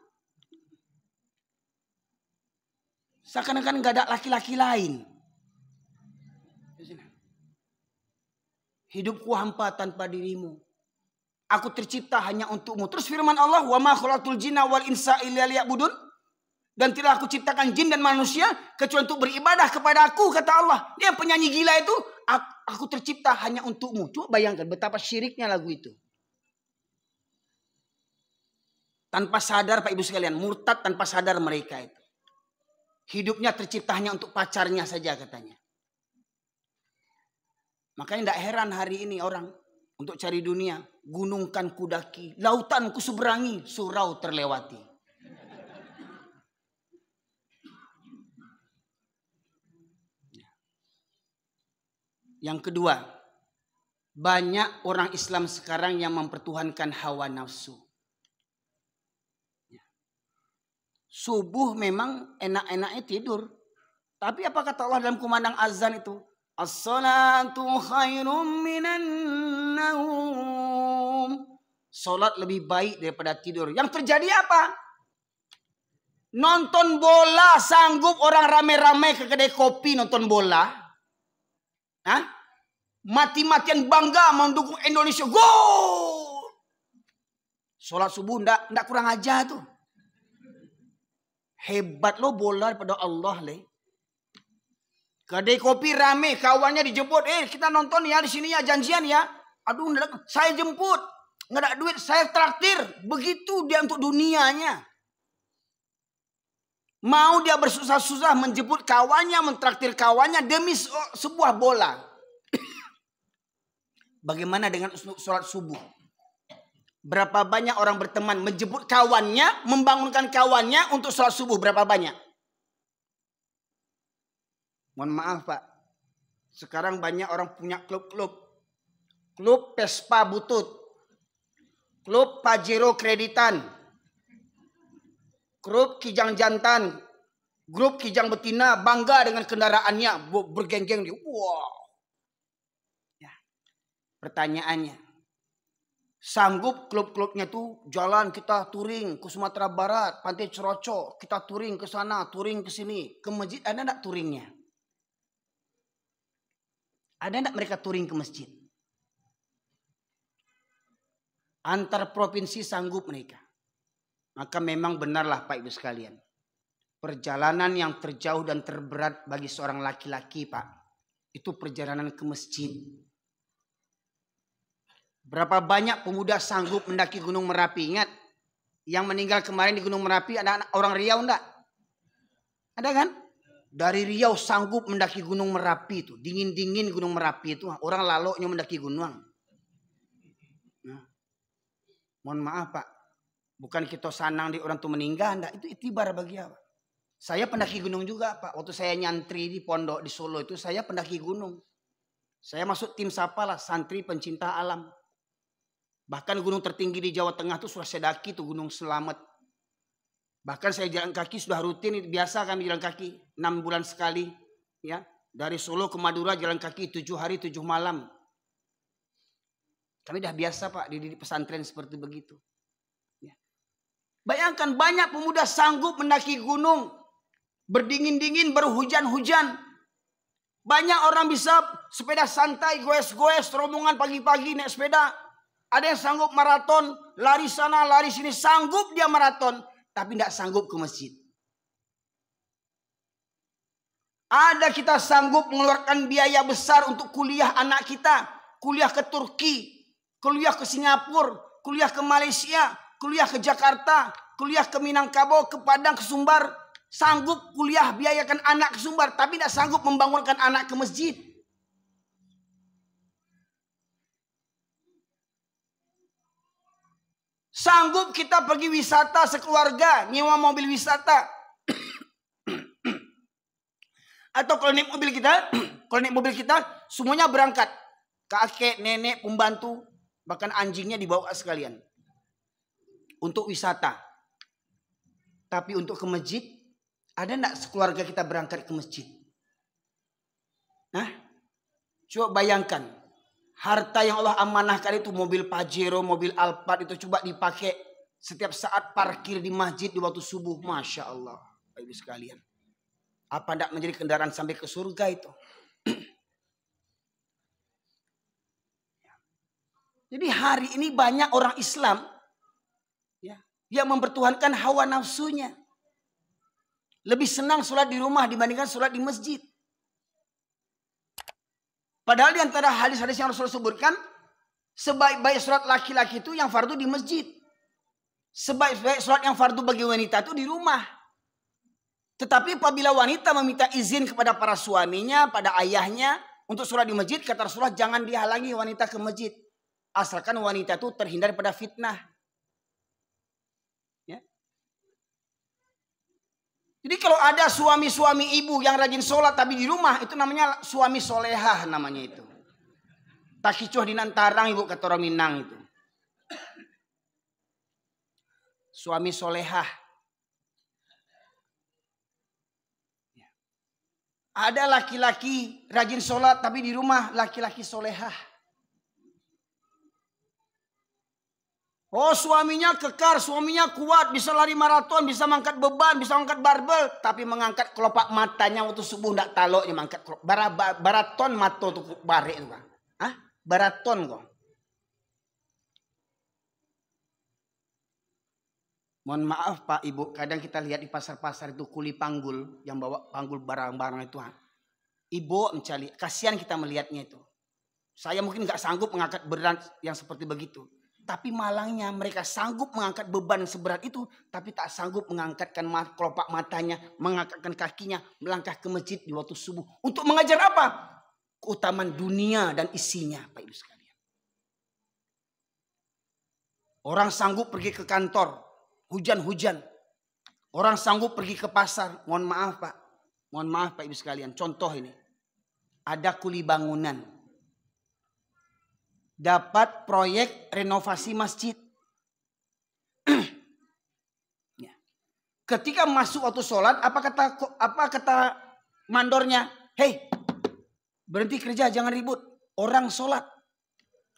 Seakan-akan gak ada laki-laki lain. Hidupku hampa tanpa dirimu. Aku tercipta hanya untukmu. Terus firman Allah, wa ma khalaqtul jinna wal insa illa liya'budun. Dan tidak aku ciptakan jin dan manusia kecuali untuk beribadah kepada aku, kata Allah. Dia penyanyi gila itu, aku tercipta hanya untukmu. Coba bayangkan betapa syiriknya lagu itu. Tanpa sadar Pak Ibu sekalian, murtad tanpa sadar mereka itu. Hidupnya tercipta hanya untuk pacarnya saja katanya. Makanya tidak heran hari ini orang untuk cari dunia, gunung kan kudaki, lautan ku seberangi, surau terlewati. Yang kedua, banyak orang Islam sekarang yang mempertuhankan hawa nafsu. Subuh memang enak-enaknya tidur. Tapi apa kata Allah dalam kumandang azan itu? As-salatu khairum minan naum. Salat lebih baik daripada tidur. Yang terjadi apa? Nonton bola sanggup orang rame-rame ke kedai kopi nonton bola. Hah? Mati-matian bangga mendukung Indonesia. Gol! Salat subuh ndak kurang aja tuh. Hebat lo bola daripada Allah le. Kedai kopi rame, kawannya dijemput. Kita nonton ya di sini ya, janjian ya. Aduh, saya jemput. Nggak ada duit, saya traktir. Begitu dia untuk dunianya. Mau dia bersusah-susah menjemput kawannya, mentraktir kawannya demi sebuah bola. Bagaimana dengan sholat subuh? Berapa banyak orang berteman menjemput kawannya, membangunkan kawannya untuk sholat subuh? Berapa banyak? Mohon maaf Pak, sekarang banyak orang punya klub-klub. Klub Vespa Butut, klub Pajero Kreditan, klub Kijang Jantan, grup Kijang Betina, bangga dengan kendaraannya, bergeng-geng. Wow. Ya. Pertanyaannya, sanggup klub-klubnya tuh jalan kita touring ke Sumatera Barat, Pantai Ceroco, kita touring ke sana, touring ke sini, ke masjid ada enggak touringnya? Ada enggak mereka touring ke masjid? Antar provinsi sanggup mereka. Maka memang benarlah Pak Ibu sekalian. Perjalanan yang terjauh dan terberat bagi seorang laki-laki Pak. Itu perjalanan ke masjid. Berapa banyak pemuda sanggup mendaki Gunung Merapi? Ingat, yang meninggal kemarin di Gunung Merapi ada anak orang Riau enggak? Ada kan? Dari Riau sanggup mendaki Gunung Merapi itu. Dingin-dingin Gunung Merapi itu. Orang laloknya mendaki gunung. Nah, mohon maaf Pak. Bukan kita sanang di orang itu meninggal. Enggak. Itu itibar bagi apa? Saya pendaki gunung juga Pak. Waktu saya nyantri di pondok di Solo itu saya pendaki gunung. Saya masuk tim Sapalah, santri pencinta alam. Bahkan gunung tertinggi di Jawa Tengah itu sudah saya daki tuh Gunung Selamet. Bahkan saya jalan kaki sudah rutin, biasa kami jalan kaki 6 bulan sekali. Ya, dari Solo ke Madura jalan kaki 7 hari 7 malam. Kami dah biasa Pak di pesantren seperti begitu. Ya. Bayangkan banyak pemuda sanggup mendaki gunung. Berdingin-dingin, berhujan-hujan. Banyak orang bisa sepeda santai, goes-goes, rombongan pagi-pagi naik sepeda. Ada yang sanggup maraton, lari sana, lari sini. Sanggup dia maraton, tapi tidak sanggup ke masjid. Ada kita sanggup mengeluarkan biaya besar untuk kuliah anak kita. Kuliah ke Turki, kuliah ke Singapura, kuliah ke Malaysia, kuliah ke Jakarta, kuliah ke Minangkabau, ke Padang, ke Sumbar. Sanggup kuliah biayakan anak ke Sumbar, tapi tidak sanggup membangunkan anak ke masjid. Sanggup kita pergi wisata sekeluarga, nyewa mobil wisata. Atau kalau naik mobil kita, semuanya berangkat. Kakek, nenek, pembantu, bahkan anjingnya dibawa sekalian. Untuk wisata. Tapi untuk ke masjid, ada enggak sekeluarga kita berangkat ke masjid? Nah, coba bayangkan. Harta yang Allah amanahkan itu mobil Pajero, mobil Alphard itu coba dipakai setiap saat parkir di masjid di waktu subuh. Masya Allah. Bapak Ibu sekalian. Apa tidak menjadi kendaraan sampai ke surga itu? Jadi hari ini banyak orang Islam ya, yang mempertuhankan hawa nafsunya. Lebih senang sholat di rumah dibandingkan sholat di masjid. Padahal di antara hadis-hadis yang Rasulullah sebutkan, sebaik-baik sholat laki-laki itu yang fardu di masjid. Sebaik-baik sholat yang fardu bagi wanita itu di rumah. Tetapi apabila wanita meminta izin kepada para suaminya, pada ayahnya, untuk sholat di masjid, kata Rasulullah, jangan dihalangi wanita ke masjid. Asalkan wanita itu terhindar pada fitnah. Ya. Jadi kalau ada suami-suami ibu yang rajin sholat tapi di rumah, itu namanya suami solehah namanya itu. Takicuh di nantarang ibu kata orang Minang itu. Suami solehah. Ada laki-laki rajin sholat tapi di rumah laki-laki solehah. Oh suaminya kekar, suaminya kuat, bisa lari maraton, bisa mengangkat beban, bisa mengangkat barbel. Tapi mengangkat kelopak matanya waktu subuh tidak taloknya mengangkat baraton mato tuh bare itu kan. Hah? Baraton kok. Mohon maaf Pak Ibu, kadang kita lihat di pasar-pasar itu kuli panggul yang bawa panggul barang-barang itu. Ibu mencari, kasihan kita melihatnya itu. Saya mungkin nggak sanggup mengangkat berat yang seperti begitu. Tapi malangnya mereka sanggup mengangkat beban seberat itu, tapi tak sanggup mengangkatkan kelopak matanya, mengangkatkan kakinya, melangkah ke masjid di waktu subuh. Untuk mengajar apa? Keutamaan dunia dan isinya, Pak Ibu sekalian. Orang sanggup pergi ke kantor, hujan-hujan. Orang sanggup pergi ke pasar. Mohon maaf Pak. Mohon maaf Pak Ibu sekalian. Contoh ini. Ada kuli bangunan. Dapat proyek renovasi masjid. Ya. Ketika masuk waktu sholat, apa kata mandornya? Hei, berhenti kerja, jangan ribut. Orang sholat.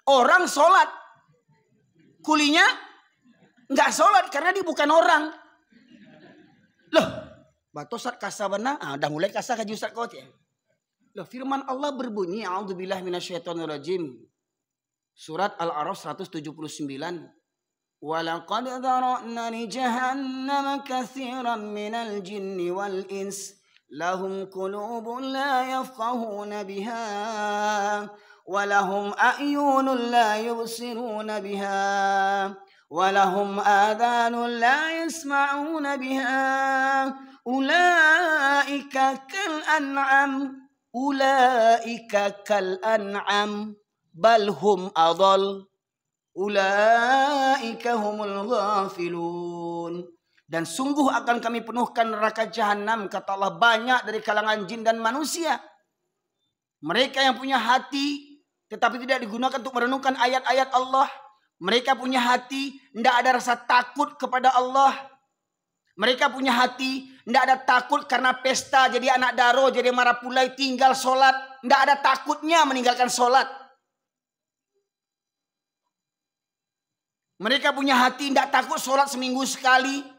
Orang sholat. Kulinya nggak sholat karena dia bukan orang. Loh, batosat kasabana, dah mulai kasar kaji Ustaz Kot ya. Loh, firman Allah berbunyi, a'udzubillahi minasyaitonirrajim. Surat Al-A'raf 179. Walaqad dzara'na li jahannam katsiran minal jinni wal ins lahum qulubun la yafqahuna biha wa lahum a'yunun la yubsiruna biha wa lahum adhanun la yasma'una biha ulaika kal an'am bal hum adall ulaika humul ghafilun. Dan sungguh akan kami penuhkan neraka jahanam, kata Allah, banyak dari kalangan jin dan manusia. Mereka yang punya hati tetapi tidak digunakan untuk merenungkan ayat-ayat Allah. Mereka punya hati, tidak ada rasa takut kepada Allah. Mereka punya hati, tidak ada takut karena pesta, jadi anak daro, jadi marapulai, tinggal sholat. Tidak ada takutnya meninggalkan sholat. Mereka punya hati, tidak takut sholat seminggu sekali.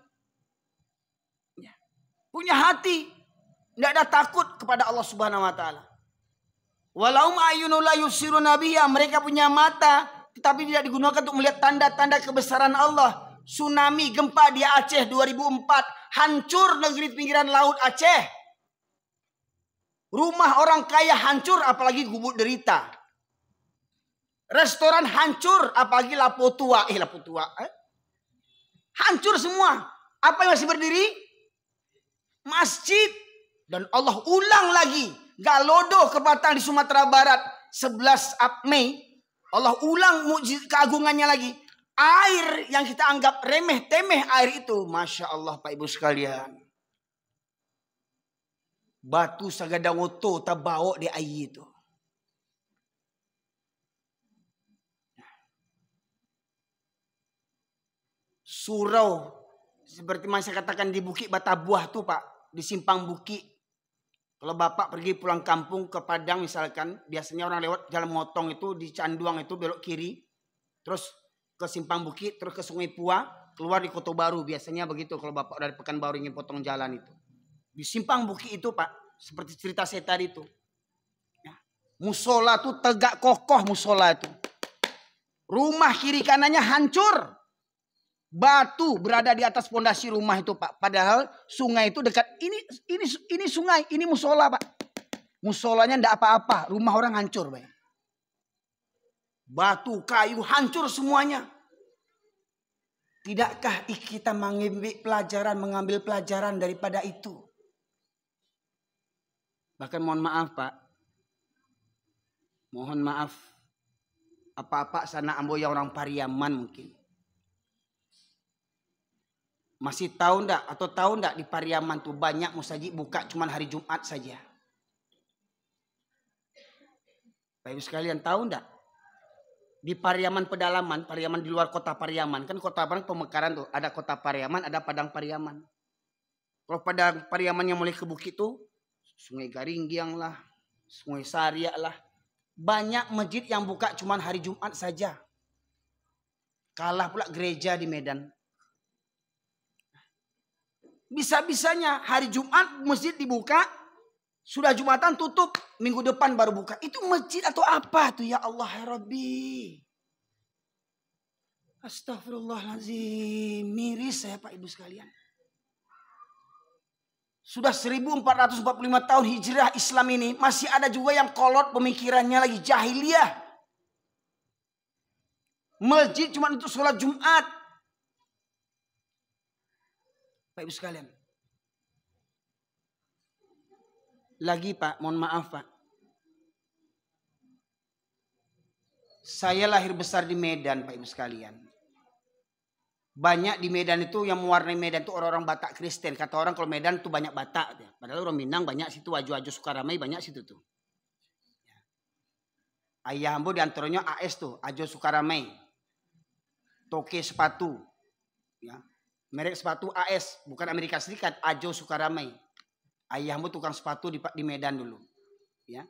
Punya hati, tidak ada takut kepada Allah Subhanahu wa taala. Walaum ayunul la yusiruna biha, mereka punya mata tetapi tidak digunakan untuk melihat tanda-tanda kebesaran Allah. Tsunami, gempa di Aceh 2004, hancur negeri pinggiran laut Aceh. Rumah orang kaya hancur, apalagi gubuk derita. Restoran hancur, apalagi Lapo Tua. Hancur semua. Apa yang masih berdiri? Masjid. Dan Allah ulang lagi. Galodo Kebatang di Sumatera Barat 11 Mei. Allah ulang mukjizat keagungannya lagi. Air yang kita anggap remeh-temeh air itu. Masya Allah Pak Ibu sekalian. Batu sagadangoto tabao di air itu. Surau. Seperti yang saya katakan di Bukit Batabuah tuh Pak. Di Simpang Bukit. Kalau Bapak pergi pulang kampung ke Padang misalkan. Biasanya orang lewat jalan motong itu di Canduang itu belok kiri. Terus ke Simpang Bukit. Terus ke Sungai Pua. Keluar di Kota Baru. Biasanya begitu kalau Bapak dari Pekanbaru ingin potong jalan itu. Di Simpang Bukit itu Pak. Seperti cerita saya tadi itu. Ya. Musola tuh tegak kokoh musola itu. Rumah kiri kanannya hancur. Batu berada di atas pondasi rumah itu Pak. Padahal sungai itu dekat. Ini sungai, ini musola Pak. Musolanya tidak apa-apa. Rumah orang hancur Pak. Batu, kayu hancur semuanya. Tidakkah kita mengambil pelajaran daripada itu? Bahkan mohon maaf Pak. Mohon maaf. Apa-apa sana amboya orang Pariaman mungkin. Masih tahu enggak atau tahu enggak di Pariaman tuh banyak musajid buka cuman hari Jumat saja. Bapak Ibu sekalian tahu enggak? Di Pariaman pedalaman, Pariaman di luar kota Pariaman. Kan kota Pariaman pemekaran tuh. Ada kota Pariaman, ada Padang Pariaman. Kalau Padang Pariaman yang mulai ke bukit tuh. Sungai Garinggiang lah. Sungai Saria lah. Banyak masjid yang buka cuman hari Jumat saja. Kalah pula gereja di Medan. Bisa-bisanya hari Jumat masjid dibuka. Sudah Jumatan tutup. Minggu depan baru buka. Itu masjid atau apa tuh ya Allah ya Rabbi. Astagfirullahaladzim. Miris saya Pak Ibu sekalian. Sudah 1445 tahun hijrah Islam ini. Masih ada juga yang kolot pemikirannya lagi jahiliyah. Masjid cuma untuk sholat Jumat. Pak Ibu sekalian. Lagi Pak, mohon maaf Pak. Saya lahir besar di Medan Pak Ibu sekalian. Banyak di Medan itu yang mewarnai Medan itu orang-orang Batak Kristen. Kata orang kalau Medan itu banyak Batak. Padahal orang Minang banyak situ. Aju-aju Sukaramai banyak situ tuh. Ayah ambo diantaranya AS tuh. Ajo Sukaramai. Toke sepatu. Ya. Merek sepatu AS, bukan Amerika Serikat, Ajo Sukaramai. Ayahmu tukang sepatu di Medan dulu. Ya.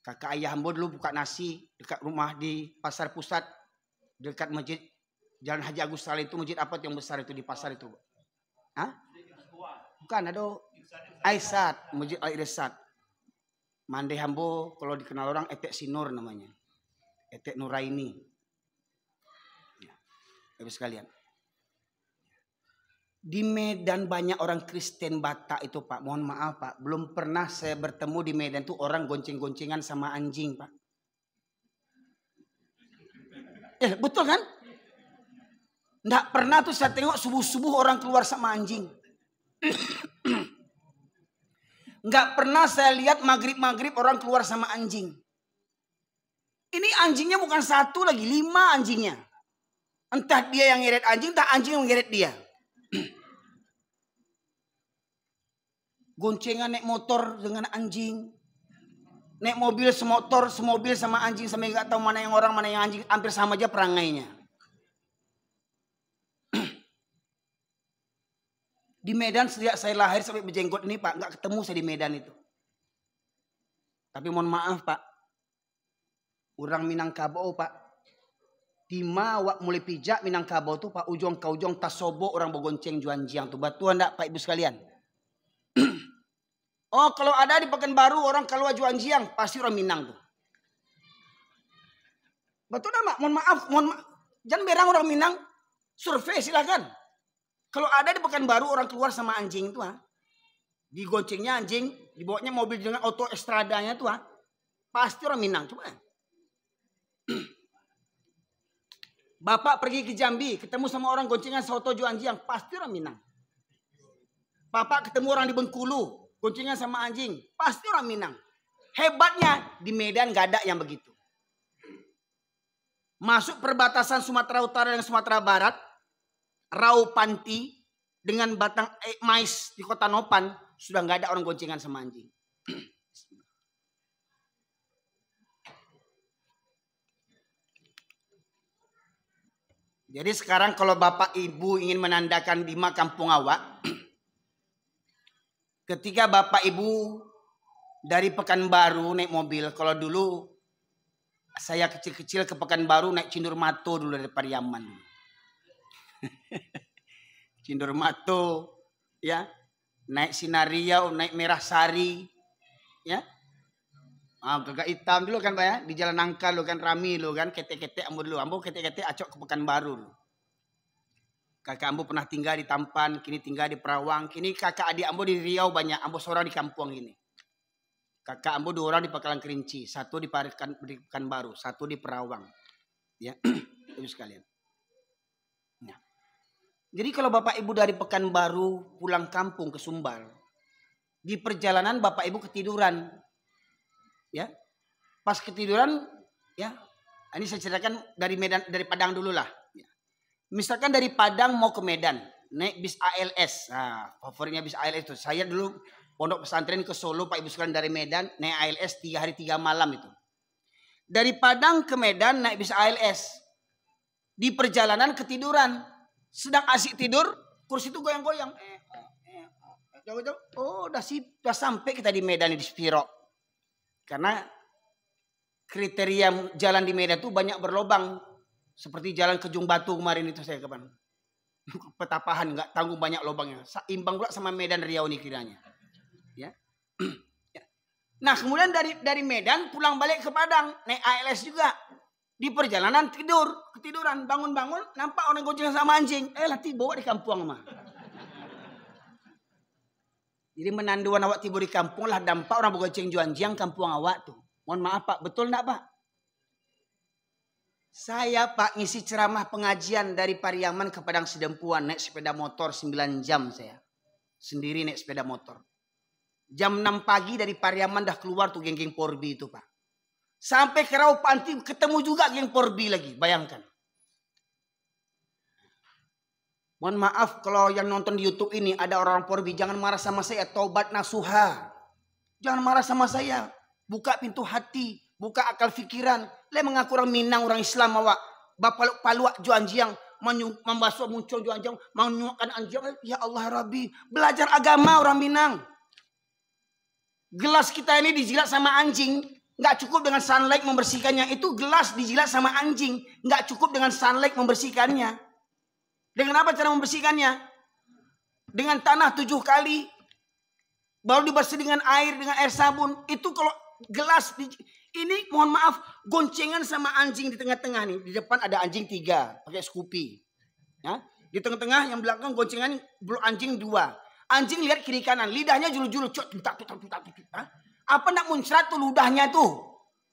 Kakak ayahmu dulu buka nasi dekat rumah di Pasar Pusat, dekat masjid Jalan Haji Agus Saleh itu, masjid apa yang besar itu di pasar itu? Hah? Bukan, ada Aisat, Masjid Al-Irsad. Mande Hambo kalau dikenal orang Etek Sinur namanya. Etek Nuraini. Ya. Bapak sekalian. Di Medan banyak orang Kristen Batak itu Pak. Mohon maaf Pak. Belum pernah saya bertemu di Medan tuh orang gonceng-goncengan sama anjing Pak. Betul kan? Nggak pernah tuh saya tengok subuh-subuh orang keluar sama anjing. Nggak pernah saya lihat maghrib-maghrib orang keluar sama anjing. Ini anjingnya bukan satu lagi, 5 anjingnya. Entah dia yang ngeret anjing, entah anjing yang ngeret dia. goncengan naik motor dengan anjing. Naik mobil semotor, semobil sama anjing sampai nggak tahu mana yang orang, mana yang anjing, hampir sama aja perangainya. Di Medan sejak saya lahir sampai berjenggot ini Pak, nggak ketemu saya di Medan itu. Tapi mohon maaf Pak, orang Minangkabau Pak, di wak mulai pijak Minangkabau tuh Pak, ujung ke ujung tasobo orang bergonceng juanjiang tuh. Batuan enggak Pak Ibu sekalian? Oh kalau ada di Pekanbaru orang keluar juanjiang pasti orang Minang tuh. Betul enggak? Mohon maaf, jangan berang orang Minang, survei silakan. Kalau ada di Pekanbaru orang keluar sama anjing tuh, digoncengnya anjing, dibawanya mobil dengan auto estradanya tuh, pasti orang Minang. Coba. Bapak pergi ke Jambi, ketemu sama orang goncengan soto juanjiang, pasti orang Minang. Bapak ketemu orang di Bengkulu, goncengan sama anjing, pasti orang Minang. Hebatnya di Medan gak ada yang begitu. Masuk perbatasan Sumatera Utara dan Sumatera Barat, Rau Panti dengan batang mais di Kota Nopan, sudah nggak ada orang goncengan sama anjing. Jadi sekarang kalau Bapak Ibu ingin menandakan di kampung awak, ketika Bapak Ibu dari Pekanbaru naik mobil, kalau dulu saya kecil-kecil ke Pekanbaru naik Cindurmato dulu dari Pariaman. Cindurmato, ya, naik Sinariau, naik Merah Sari, ya, Gagak Hitam dulu kan Pak ya, di Jalan Nangka lo kan rami lo kan, ketek-ketek ambo dulu, ambo ketek-ketek acok ke Pekanbaru. Kakak ambo pernah tinggal di Tampan, kini tinggal di Perawang, kini kakak adik ambo di Riau banyak, ambo seorang di kampung ini. Kakak ambo 2 orang di Pakalan Kerinci, 1 di Pekanbaru, 1 di Perawang, ya, itu sekalian. Nah. Jadi kalau Bapak Ibu dari Pekanbaru pulang kampung ke Sumbar, di perjalanan Bapak Ibu ketiduran, ya, pas ketiduran, ya, ini saya ceritakan dari Medan, dari Padang dulu lah. Ya. Misalkan dari Padang mau ke Medan, naik bis ALS, nah, favoritnya bis ALS itu. Saya dulu pondok pesantren ke Solo, Pak Ibu sekalian dari Medan, naik ALS 3 hari 3 malam itu. Dari Padang ke Medan naik bis ALS, di perjalanan ketiduran. Sedang asik tidur, kursi itu goyang-goyang. Oh, udah sampai kita di Medan di Spiro. Karena kriteria jalan di Medan itu banyak berlobang. Seperti jalan Kejung Batu kemarin itu saya kapan. Petapahan nggak tanggung banyak lobangnya. Imbang pula sama Medan Riau nih kiranya. Ya. Nah kemudian dari Medan pulang balik ke Padang naik ALS juga. Di perjalanan ketiduran, bangun-bangun, nampak orang goncengan sama anjing. Latih bawa di kampung mah. Jadi menanduan awak tiba di kampung lah dampak orang bergonceng juanjiang kampung awak tuh. Mohon maaf Pak, betul enggak Pak? Saya Pak ngisi ceramah pengajian dari Pariaman ke Padang Sidempuan naik sepeda motor 9 jam saya. Sendiri naik sepeda motor. Jam 6 pagi dari Pariaman dah keluar tuh geng-geng Porbi itu Pak. Sampai ke Rau Panti ketemu juga geng Porbi lagi, bayangkan. Mohon maaf kalau yang nonton di YouTube ini ada orang Porbi, jangan marah sama saya, taubat nasuha. Jangan marah sama saya, buka pintu hati, buka akal fikiran. Le mengaku orang Minang, orang Islam awak, bapak paluak juanjiang, membasuh muncul juanjiang, menyuakan anjiang. Ya Allah Rabbi, belajar agama orang Minang. Gelas kita ini dijilat sama anjing. Nggak cukup dengan sunlight membersihkannya. Itu gelas dijilat sama anjing. Nggak cukup dengan sunlight membersihkannya. Dengan apa cara membersihkannya? Dengan tanah 7 kali. Baru dibersih dengan air sabun. Itu kalau gelas. Ini mohon maaf. Goncengan sama anjing di tengah-tengah nih. Di depan ada anjing 3. Pakai Scoopy. Ya? Di tengah-tengah yang belakang goncengan anjing 2. Anjing lihat kiri kanan. Lidahnya julu-julu. Apa nak muncrat tuh ludahnya tuh?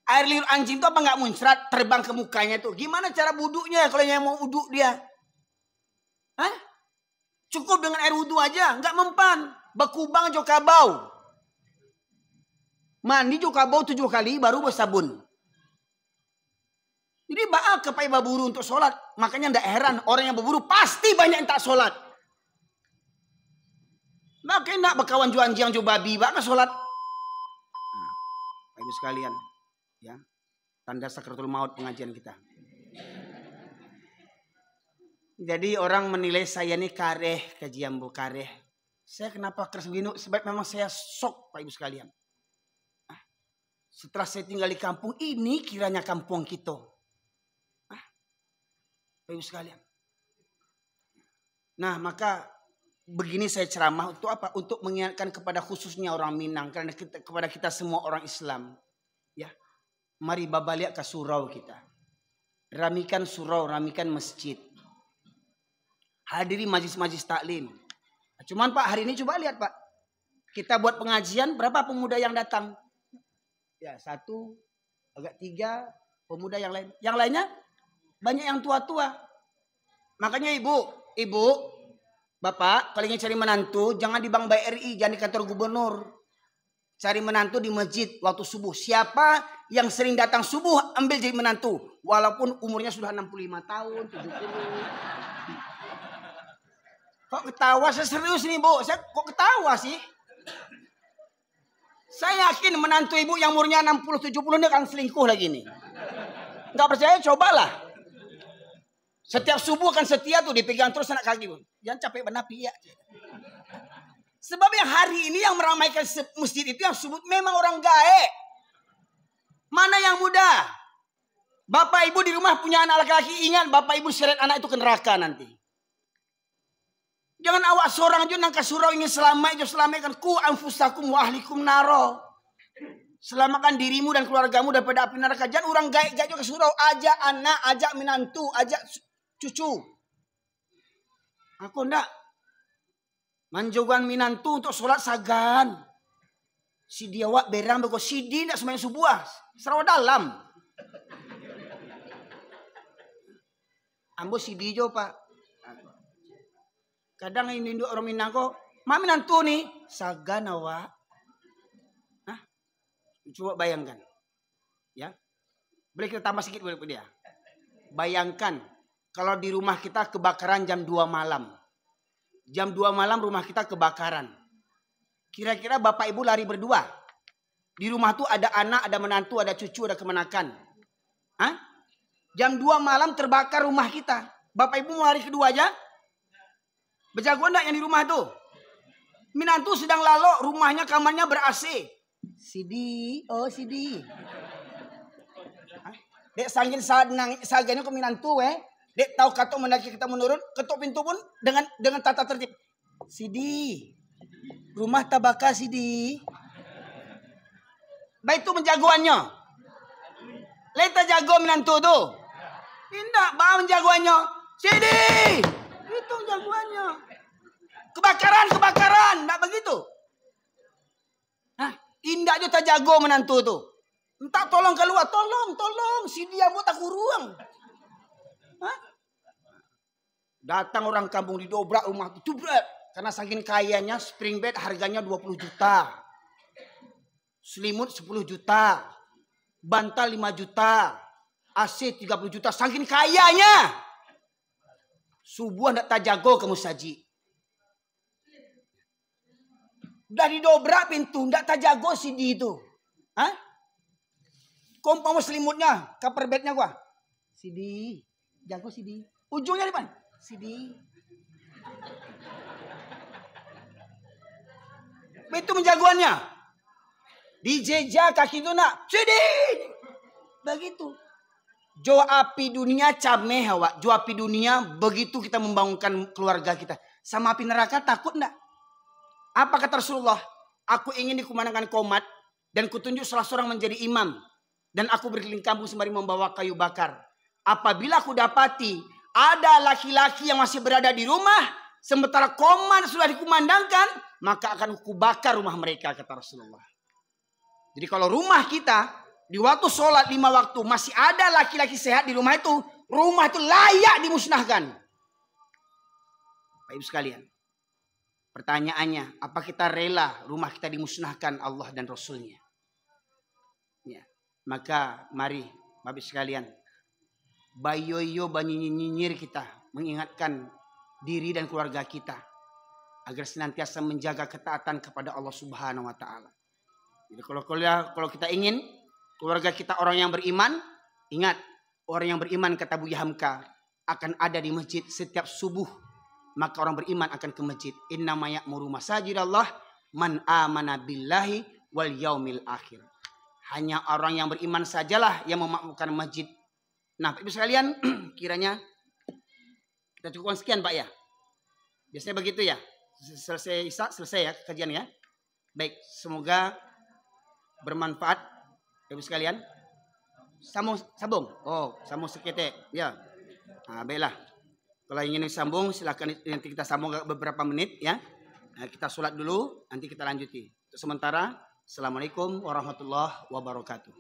Air liur anjing tuh apa nggak muncrat terbang ke mukanya tuh? Gimana cara wuduknya kalau yang mau wuduk dia? Hah? Cukup dengan air wudhu aja, nggak mempan. Bekubang juga bau. Mandi juga bau 7 kali baru bersabun. Jadi baak kepai baburu untuk sholat. Makanya ndak heran orang yang berburu pasti banyak yang tak sholat. Maka nak berkawan juanjiang jo babi bak salat. Nah, Ibu sekalian, ya. Tanda sakratul maut pengajian kita. Jadi orang menilai saya ini kareh kajian bu kareh. Saya kenapa keras begini? Sebab memang saya sok Pak Ibu sekalian. Setelah saya tinggal di kampung ini kiranya kampung kita. Pak Ibu sekalian. Nah maka begini saya ceramah untuk apa? Untuk mengingatkan kepada khususnya orang Minang. Karena kepada kita semua orang Islam. Ya, mari babaliak ke surau kita. Ramikan surau, ramikan masjid. Hadiri majlis-majlis taklim. Cuman Pak hari ini coba lihat Pak. Kita buat pengajian berapa pemuda yang datang? Ya 1, agak 3 pemuda yang lain. Yang lainnya banyak yang tua-tua. Makanya ibu, bapak kalau ingin cari menantu jangan di Bank BRI, jangan di kantor gubernur. Cari menantu di masjid waktu subuh. Siapa yang sering datang subuh ambil jadi menantu. Walaupun umurnya sudah 65 tahun, 70. Kok ketawa? Saya serius nih bu. Saya kok ketawa sih? Saya yakin menantu ibu yang umurnya 60-70 ini akan selingkuh lagi nih. Nggak percaya cobalah. Setiap subuh akan setia tuh dipegang terus anak kaki bu. Jangan capek benapi ya. Sebab yang hari ini yang meramaikan masjid itu yang sebut memang orang gaek. Mana yang muda? Bapak ibu di rumah punya anak laki-laki, ingat bapak ibu seret anak itu ke neraka nanti. Jangan awak seorang aja nang surau ingin selamatkan ku anfusakum wa ahlikum naro. Selamatkan dirimu dan keluargamu daripada api neraka. Jangan orang gaek-gaek ke surau, ajak anak, ajak menantu, ajak cucu. Aku ndak manjogan minantu untuk sholat sagan. Si dia wak berang bego sidi ndak semuanya subuh. Serawa dalam. Ambo sidi jo Pak. Kadang ini orang Minang kok, mami nantu nih, sagan awak. Hah? Coba bayangkan. Ya. Boleh kita tambah sedikit boleh dia. Bayangkan kalau di rumah kita kebakaran jam 2 malam. Jam 2 malam rumah kita kebakaran. Kira-kira bapak ibu lari berdua. Di rumah tuh ada anak, ada menantu, ada cucu, ada kemenakan. Hah? Jam 2 malam terbakar rumah kita. Bapak ibu mau lari kedua aja? Berjagoan enggak yang di rumah tuh? Minantu sedang lalu, rumahnya kamarnya ber-AC. Sidi, oh Sidi. Dek sangin saganya ke minantu Dek tahu katok mendaki kita menurun, ketuk pintu pun dengan tata tertib. Sidi. Rumah tabaka Sidi. Baik itu menjagoannya. Leta jago minantu tuh. Tidak, bawa menjagoannya. Sidi. Itu jagoannya. Kebakaran. Enggak begitu. Hah, indah juga tak jago menantu tuh. Entah tolong keluar, tolong. Si dia mau tak ruang. Hah? Datang orang kampung didobrak rumah itu jebret. Karena saking kayanya spring bed harganya 20 juta. Selimut 10 juta. Bantal 5 juta. AC 30 juta. Saking kayanya. Subuh ndak tak jago kamu saji. Udah didobrak pintu, ndak tak jago Sidi itu. Hah? Kompang selimutnya, cover bednya gua. Sidi, jago Sidi. Ujungnya di mana? Sidi. Itu menjagoannya. Dijejak kaki itu nak. Sidi. Begitu. Jo api dunia cameh awak. Jo api dunia begitu kita membangunkan keluarga kita. Sama api neraka takut enggak? Apa kata Rasulullah? Aku ingin dikumandangkan qomat dan kutunjuk salah seorang menjadi imam. Dan aku berkeliling kampung sembari membawa kayu bakar. Apabila aku dapati ada laki-laki yang masih berada di rumah. Sementara qomat sudah dikumandangkan. Maka akan aku bakar rumah mereka kata Rasulullah. Jadi kalau rumah kita di waktu sholat 5 waktu masih ada laki-laki sehat di rumah itu layak dimusnahkan. Bapak Ibu sekalian, pertanyaannya, apa kita rela rumah kita dimusnahkan Allah dan Rasulnya? Ya, maka mari Bapak Ibu sekalian, bayoyo banyinyir kita mengingatkan diri dan keluarga kita. agar senantiasa menjaga ketaatan kepada Allah Subhanahu wa taala. Jadi kalau kita ingin keluarga kita orang yang beriman, ingat, orang yang beriman kata Buya Hamka akan ada di masjid setiap subuh. Maka orang beriman akan ke masjid. Innama ya'muru masajidallah man amana billahi wal yaumil akhir. Hanya orang yang beriman sajalah yang memakmurkan masjid. Nah, Ibu sekalian, kiranya kita cukupkan sekian, Pak ya. Biasanya begitu ya. Selesai ya kajian ya. Baik, semoga bermanfaat Ibu sekalian. Sambung. Oh, sambung sekete. Ya. Nah, baiklah. Kalau ingin disambung silakan, nanti kita sambung beberapa menit ya. Nah, kita sholat dulu, nanti kita lanjuti. Untuk sementara, assalamualaikum warahmatullahi wabarakatuh.